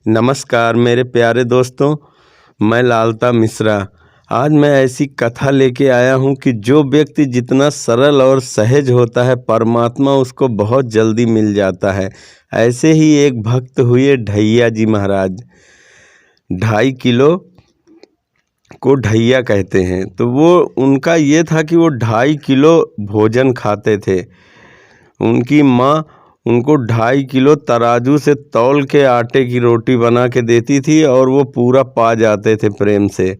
नमस्कार मेरे प्यारे दोस्तों, मैं लालता मिश्रा। आज मैं ऐसी कथा लेके आया हूँ कि जो व्यक्ति जितना सरल और सहज होता है, परमात्मा उसको बहुत जल्दी मिल जाता है। ऐसे ही एक भक्त हुए ढैया जी महाराज। 2.5 किलो को ढैया कहते हैं। तो वो उनका ये था कि वो 2.5 किलो भोजन खाते थे। उनकी माँ उनको 2.5 किलो तराजू से तौल के आटे की रोटी बना के देती थी और वो पूरा पा जाते थे प्रेम से।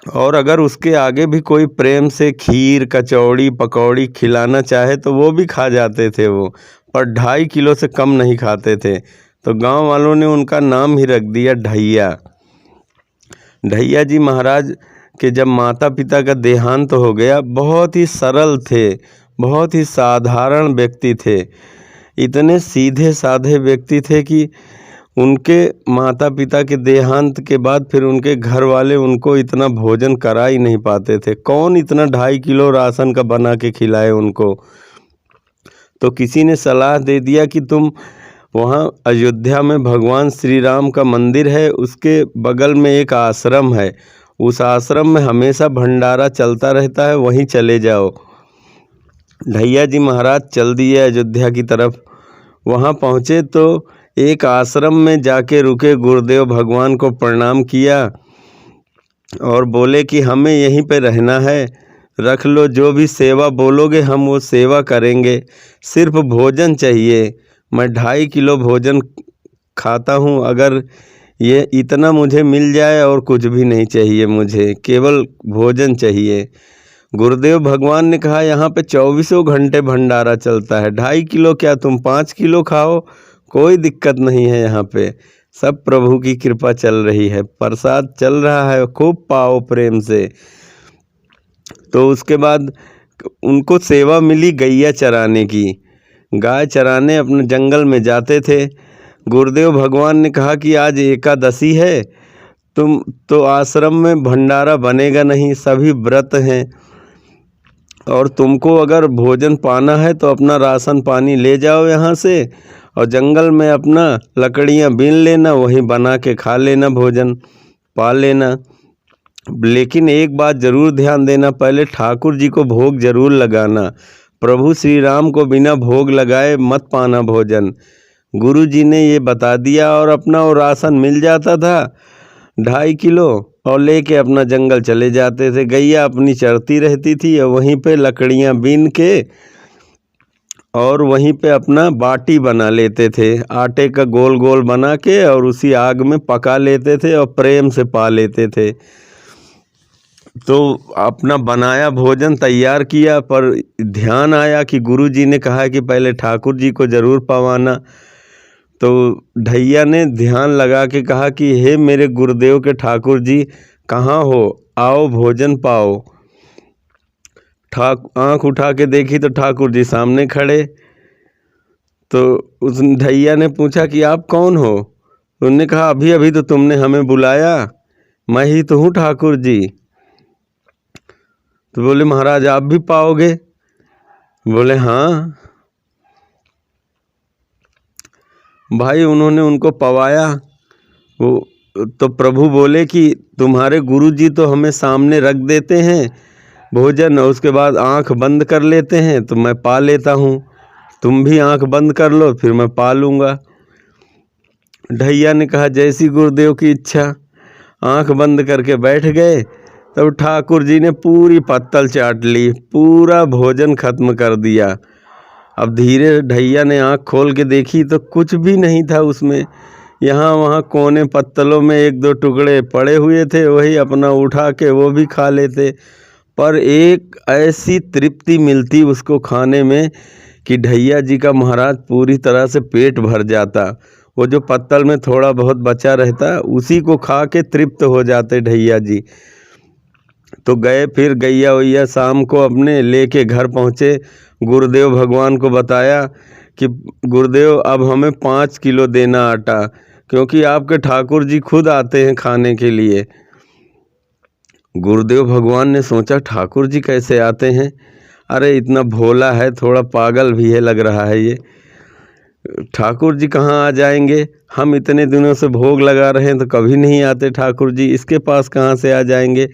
और अगर उसके आगे भी कोई प्रेम से खीर, कचौड़ी, पकौड़ी खिलाना चाहे तो वो भी खा जाते थे वो, पर 2.5 किलो से कम नहीं खाते थे। तो गांव वालों ने उनका नाम ही रख दिया ढैया। ढैया जी महाराज के जब माता पिता का देहांत हो गया, बहुत ही सरल थे, बहुत ही साधारण व्यक्ति थे। इतने सीधे साधे व्यक्ति थे कि उनके माता पिता के देहांत के बाद फिर उनके घर वाले उनको इतना भोजन करा ही नहीं पाते थे। कौन इतना 2.5 किलो राशन का बना के खिलाए उनको। तो किसी ने सलाह दे दिया कि तुम वहाँ अयोध्या में भगवान श्री राम का मंदिर है, उसके बगल में एक आश्रम है, उस आश्रम में हमेशा भंडारा चलता रहता है, वहीं चले जाओ। ढैया जी महाराज चल दिए अयोध्या की तरफ। वहाँ पहुँचे तो एक आश्रम में जाके रुके, गुरुदेव भगवान को प्रणाम किया और बोले कि हमें यहीं पे रहना है, रख लो, जो भी सेवा बोलोगे हम वो सेवा करेंगे, सिर्फ भोजन चाहिए। मैं 2.5 किलो भोजन खाता हूँ, अगर ये इतना मुझे मिल जाए और कुछ भी नहीं चाहिए, मुझे केवल भोजन चाहिए। गुरुदेव भगवान ने कहा यहाँ पे 24 घंटे भंडारा चलता है, 2.5 किलो क्या, तुम 5 किलो खाओ, कोई दिक्कत नहीं है। यहाँ पे सब प्रभु की कृपा चल रही है, प्रसाद चल रहा है, खूब पाओ प्रेम से। तो उसके बाद उनको सेवा मिली गैया चराने की। गाय चराने अपने जंगल में जाते थे। गुरुदेव भगवान ने कहा कि आज एकादशी है, तुम तो आश्रम में भंडारा बनेगा नहीं, सभी व्रत हैं, और तुमको अगर भोजन पाना है तो अपना राशन पानी ले जाओ यहाँ से और जंगल में अपना लकड़ियाँ बीन लेना, वहीं बना के खा लेना, भोजन पा लेना। लेकिन एक बात ज़रूर ध्यान देना, पहले ठाकुर जी को भोग जरूर लगाना। प्रभु श्री राम को बिना भोग लगाए मत पाना भोजन। गुरु जी ने ये बता दिया और अपना वो राशन मिल जाता था 2.5 किलो, और लेके अपना जंगल चले जाते थे। गैया अपनी चरती रहती थी और वहीं पे लकड़ियाँ बीन के और वहीं पे अपना बाटी बना लेते थे, आटे का गोल गोल बना के, और उसी आग में पका लेते थे और प्रेम से पा लेते थे। तो अपना बनाया भोजन तैयार किया, पर ध्यान आया कि गुरु जी ने कहा कि पहले ठाकुर जी को ज़रूर पवाना। तो ढैया ने ध्यान लगा के कहा कि हे मेरे गुरुदेव के ठाकुर जी, कहाँ हो, आओ भोजन पाओ। आँख उठा के देखी तो ठाकुर जी सामने खड़े। तो उस ढैया ने पूछा कि आप कौन हो। उन्होंने कहा अभी अभी तो तुमने हमें बुलाया, मैं ही तो हूँ ठाकुर जी। तो बोले महाराज आप भी पाओगे। बोले हाँ। भाई उन्होंने उनको पवाया। वो तो प्रभु बोले कि तुम्हारे गुरु जी तो हमें सामने रख देते हैं भोजन, और उसके बाद आंख बंद कर लेते हैं, तो मैं पा लेता हूँ, तुम भी आंख बंद कर लो फिर मैं पा लूँगा। ढैया ने कहा जैसी गुरुदेव की इच्छा। आंख बंद करके बैठ गए, तब ठाकुर जी ने पूरी पत्तल चाट ली, पूरा भोजन खत्म कर दिया। अब धीरे ढैया ने आँख खोल के देखी तो कुछ भी नहीं था उसमें। यहाँ वहाँ कोने पत्तलों में 1-2 टुकड़े पड़े हुए थे, वही अपना उठा के वो भी खा लेते। पर एक ऐसी तृप्ति मिलती उसको खाने में कि ढैया जी का महाराज पूरी तरह से पेट भर जाता। वो जो पत्तल में थोड़ा बहुत बचा रहता, उसी को खा के तृप्त हो जाते ढैया जी। तो गए फिर गैया वैया शाम को अपने लेके घर पहुँचे। गुरुदेव भगवान को बताया कि गुरुदेव अब हमें 5 किलो देना आटा, क्योंकि आपके ठाकुर जी खुद आते हैं खाने के लिए। गुरुदेव भगवान ने सोचा ठाकुर जी कैसे आते हैं, अरे इतना भोला है, थोड़ा पागल भी है लग रहा है ये। ठाकुर जी कहाँ आ जाएंगे, हम इतने दिनों से भोग लगा रहे हैं तो कभी नहीं आते ठाकुर जी, इसके पास कहाँ से आ जाएंगे।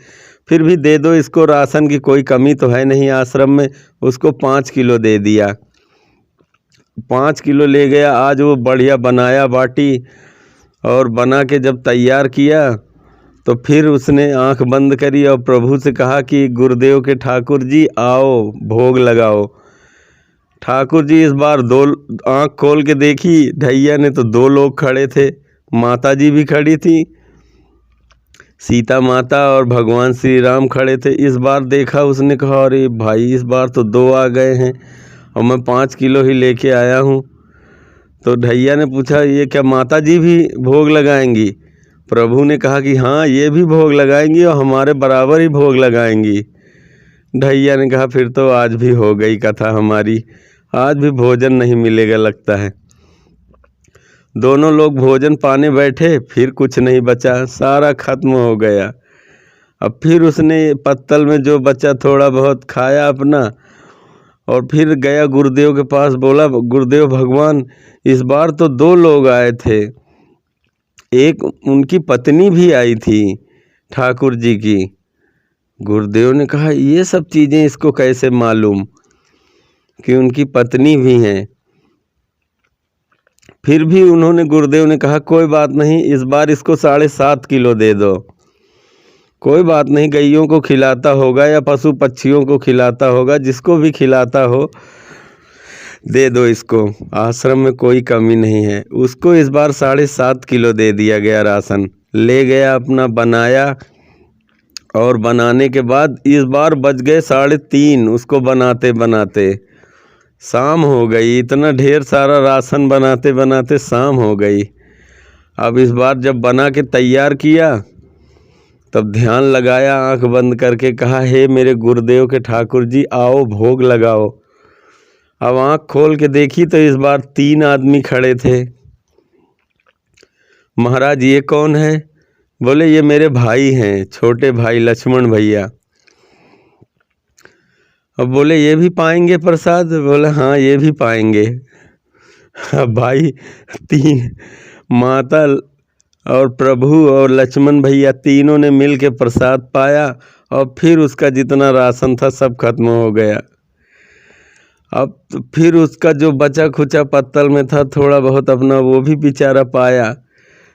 फिर भी दे दो इसको, राशन की कोई कमी तो है नहीं आश्रम में। उसको 5 किलो दे दिया। 5 किलो ले गया। आज वो बढ़िया बनाया बाटी, और बना के जब तैयार किया तो फिर उसने आंख बंद करी और प्रभु से कहा कि गुरुदेव के ठाकुर जी आओ भोग लगाओ। ठाकुर जी इस बार दो आंख खोल के देखी ढैया ने तो 2 लोग खड़े थे, माता जी भी खड़ी थी, सीता माता और भगवान श्री राम खड़े थे। इस बार देखा उसने, कहा अरे भाई इस बार तो 2 आ गए हैं और मैं 5 किलो ही लेके आया हूँ। तो ढैया ने पूछा ये क्या माता जी भी भोग लगाएंगी? प्रभु ने कहा कि हाँ ये भी भोग लगाएंगी और हमारे बराबर ही भोग लगाएंगी। ढैया ने कहा फिर तो आज भी हो गई कथा हमारी, आज भी भोजन नहीं मिलेगा लगता है। दोनों लोग भोजन पाने बैठे, फिर कुछ नहीं बचा, सारा खत्म हो गया। अब फिर उसने पत्तल में जो बचा थोड़ा बहुत खाया अपना, और फिर गया गुरुदेव के पास, बोला गुरुदेव भगवान इस बार तो 2 लोग आए थे, एक उनकी पत्नी भी आई थी ठाकुर जी की। गुरुदेव ने कहा ये सब चीज़ें इसको कैसे मालूम कि उनकी पत्नी भी हैं? फिर भी उन्होंने, गुरुदेव ने कहा कोई बात नहीं, इस बार इसको 7.5 किलो दे दो। कोई बात नहीं, गैयों को खिलाता होगा या पशु पक्षियों को खिलाता होगा, जिसको भी खिलाता हो दे दो इसको, आश्रम में कोई कमी नहीं है। उसको इस बार 7.5 किलो दे दिया गया राशन। ले गया अपना बनाया, और बनाने के बाद इस बार बज गए 3:30 उसको बनाते बनाते, शाम हो गई। इतना ढेर सारा राशन बनाते बनाते शाम हो गई। अब इस बार जब बना के तैयार किया तब ध्यान लगाया, आंख बंद करके कहा हे मेरे गुरुदेव के ठाकुर जी आओ भोग लगाओ। अब आंख खोल के देखी तो इस बार 3 आदमी खड़े थे। महाराज ये कौन है? बोले ये मेरे भाई हैं, छोटे भाई लक्ष्मण भैया। अब बोले ये भी पाएंगे प्रसाद? बोले हाँ ये भी पाएंगे। अब भाई 3 माता और प्रभु और लक्ष्मण भैया तीनों ने मिल के प्रसाद पाया, और फिर उसका जितना राशन था सब खत्म हो गया। अब तो फिर उसका जो बचा खुचा पत्तल में था थोड़ा बहुत अपना वो भी बेचारा पाया,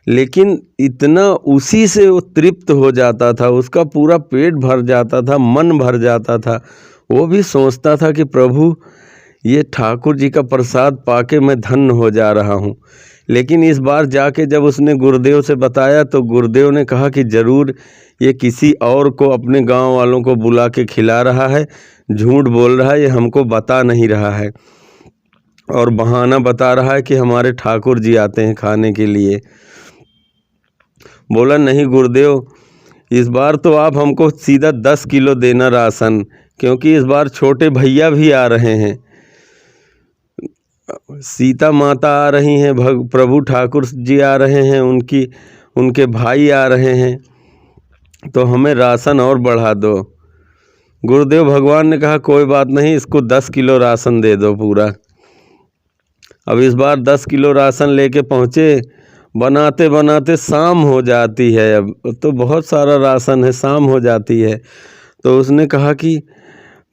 लेकिन इतना उसी से वो तृप्त हो जाता था, उसका पूरा पेट भर जाता था, मन भर जाता था। वो भी सोचता था कि प्रभु ये ठाकुर जी का प्रसाद पाके मैं धन्य हो जा रहा हूँ। लेकिन इस बार जाके जब उसने गुरुदेव से बताया तो गुरुदेव ने कहा कि ज़रूर ये किसी और को, अपने गांव वालों को बुला के खिला रहा है, झूठ बोल रहा है, ये हमको बता नहीं रहा है और बहाना बता रहा है कि हमारे ठाकुर जी आते हैं खाने के लिए। बोला नहीं गुरुदेव, इस बार तो आप हमको सीधा 10 किलो देना राशन, क्योंकि इस बार छोटे भैया भी आ रहे हैं, सीता माता आ रही हैं, प्रभु ठाकुर जी आ रहे हैं, उनके भाई आ रहे हैं, तो हमें राशन और बढ़ा दो। गुरुदेव भगवान ने कहा कोई बात नहीं, इसको 10 किलो राशन दे दो पूरा। अब इस बार 10 किलो राशन लेके पहुँचे, बनाते बनाते शाम हो जाती है। अब तो बहुत सारा राशन है, शाम हो जाती है। तो उसने कहा कि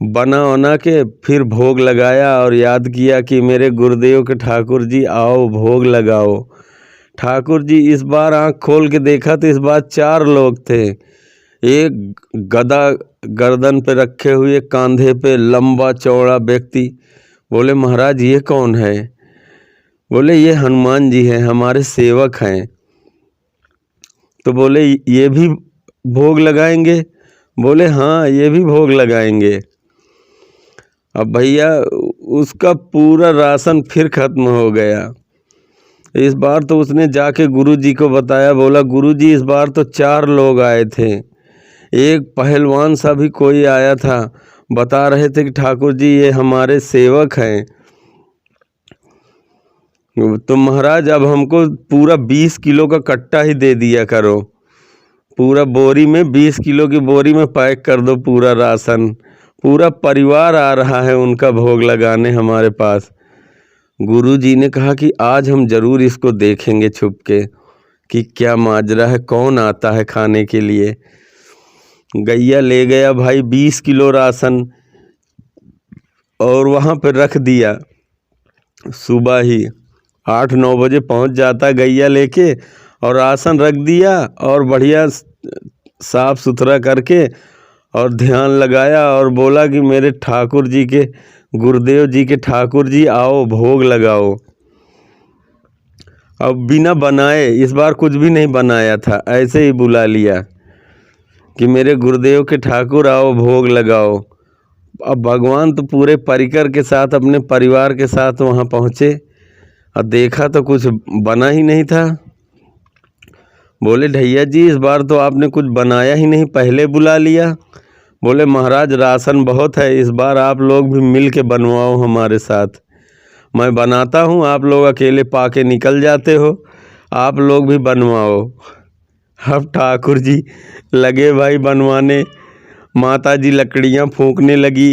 बना के फिर भोग लगाया और याद किया कि मेरे गुरुदेव के ठाकुर जी आओ भोग लगाओ। ठाकुर जी इस बार आंख खोल के देखा तो इस बार 4 लोग थे। एक गदा गर्दन पे रखे हुए, कंधे पे लंबा चौड़ा व्यक्ति। बोले महाराज ये कौन है? बोले ये हनुमान जी हैं, हमारे सेवक हैं। तो बोले ये भी भोग लगाएंगे? बोले हाँ ये भी भोग लगाएंगे। अब भैया उसका पूरा राशन फिर खत्म हो गया। इस बार तो उसने जाके गुरुजी को बताया, बोला गुरुजी इस बार तो 4 लोग आए थे, एक पहलवान सा भी कोई आया था, बता रहे थे कि ठाकुर जी ये हमारे सेवक हैं। तो महाराज अब हमको पूरा 20 किलो का कट्टा ही दे दिया करो, पूरा बोरी में 20 किलो की बोरी में पैक कर दो पूरा राशन। पूरा परिवार आ रहा है उनका भोग लगाने हमारे पास। गुरुजी ने कहा कि आज हम ज़रूर इसको देखेंगे छुप के कि क्या माजरा है, कौन आता है खाने के लिए। गैया ले गया भाई 20 किलो राशन और वहाँ पर रख दिया। सुबह ही 8-9 बजे पहुँच जाता गैया लेके और राशन रख दिया और बढ़िया साफ सुथरा करके और ध्यान लगाया और बोला कि मेरे ठाकुर जी के, गुरुदेव जी के ठाकुर जी आओ भोग लगाओ। अब बिना बनाए, इस बार कुछ भी नहीं बनाया था, ऐसे ही बुला लिया कि मेरे गुरुदेव के ठाकुर आओ भोग लगाओ। अब भगवान तो पूरे परिकर के साथ अपने परिवार के साथ वहाँ पहुँचे और देखा तो कुछ बना ही नहीं था। बोले ढैया जी इस बार तो आपने कुछ बनाया ही नहीं, पहले बुला लिया। बोले महाराज राशन बहुत है, इस बार आप लोग भी मिल के बनवाओ हमारे साथ। मैं बनाता हूँ, आप लोग अकेले पाके निकल जाते हो, आप लोग भी बनवाओ। अब ठाकुर जी लगे भाई बनवाने, माता जी लकड़ियाँ फूंकने लगी,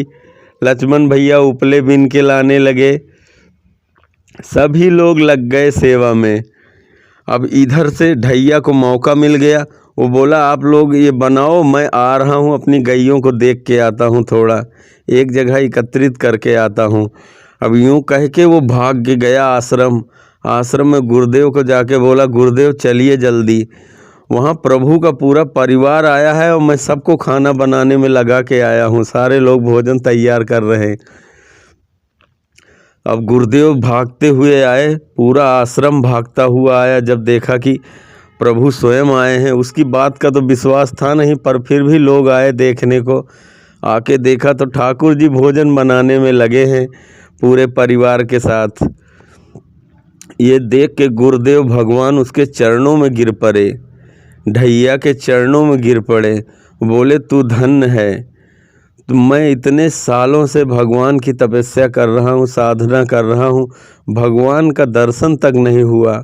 लक्ष्मण भैया उपले बिन के लाने लगे, सभी लोग लग गए सेवा में। अब इधर से ढैया को मौका मिल गया, वो बोला आप लोग ये बनाओ, मैं आ रहा हूँ, अपनी गैयों को देख के आता हूँ, थोड़ा एक जगह एकत्रित करके आता हूँ। अब यूँ कह के वो भाग के गया आश्रम में गुरुदेव को जाके बोला गुरुदेव चलिए जल्दी, वहाँ प्रभु का पूरा परिवार आया है और मैं सबको खाना बनाने में लगा के आया हूँ, सारे लोग भोजन तैयार कर रहे हैं। अब गुरुदेव भागते हुए आए, पूरा आश्रम भागता हुआ आया। जब देखा कि प्रभु स्वयं आए हैं, उसकी बात का तो विश्वास था नहीं, पर फिर भी लोग आए देखने को। आके देखा तो ठाकुर जी भोजन बनाने में लगे हैं पूरे परिवार के साथ। ये देख के गुरुदेव भगवान उसके चरणों में गिर पड़े, ढैया के चरणों में गिर पड़े। बोले तू धन्य है, तो मैं इतने सालों से भगवान की तपस्या कर रहा हूँ, साधना कर रहा हूँ, भगवान का दर्शन तक नहीं हुआ,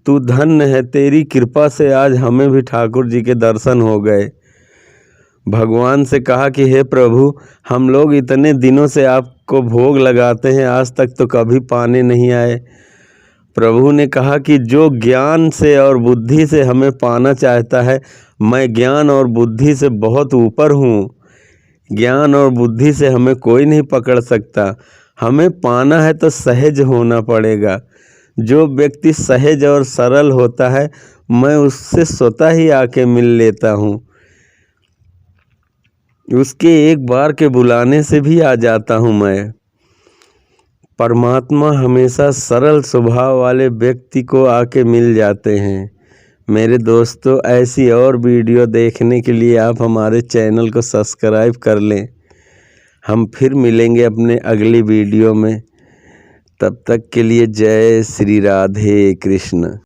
तू धन्य है, तेरी कृपा से आज हमें भी ठाकुर जी के दर्शन हो गए। भगवान से कहा कि हे प्रभु, हम लोग इतने दिनों से आपको भोग लगाते हैं, आज तक तो कभी पाने नहीं आए। प्रभु ने कहा कि जो ज्ञान से और बुद्धि से हमें पाना चाहता है, मैं ज्ञान और बुद्धि से बहुत ऊपर हूँ, ज्ञान और बुद्धि से हमें कोई नहीं पकड़ सकता। हमें पाना है तो सहज होना पड़ेगा। जो व्यक्ति सहज और सरल होता है, मैं उससे स्वतः ही आके मिल लेता हूँ, उसके एक बार के बुलाने से भी आ जाता हूँ मैं। परमात्मा हमेशा सरल स्वभाव वाले व्यक्ति को आके मिल जाते हैं। मेरे दोस्तों, ऐसी और वीडियो देखने के लिए आप हमारे चैनल को सब्सक्राइब कर लें। हम फिर मिलेंगे अपने अगली वीडियो में, तब तक के लिए जय श्री राधे कृष्ण।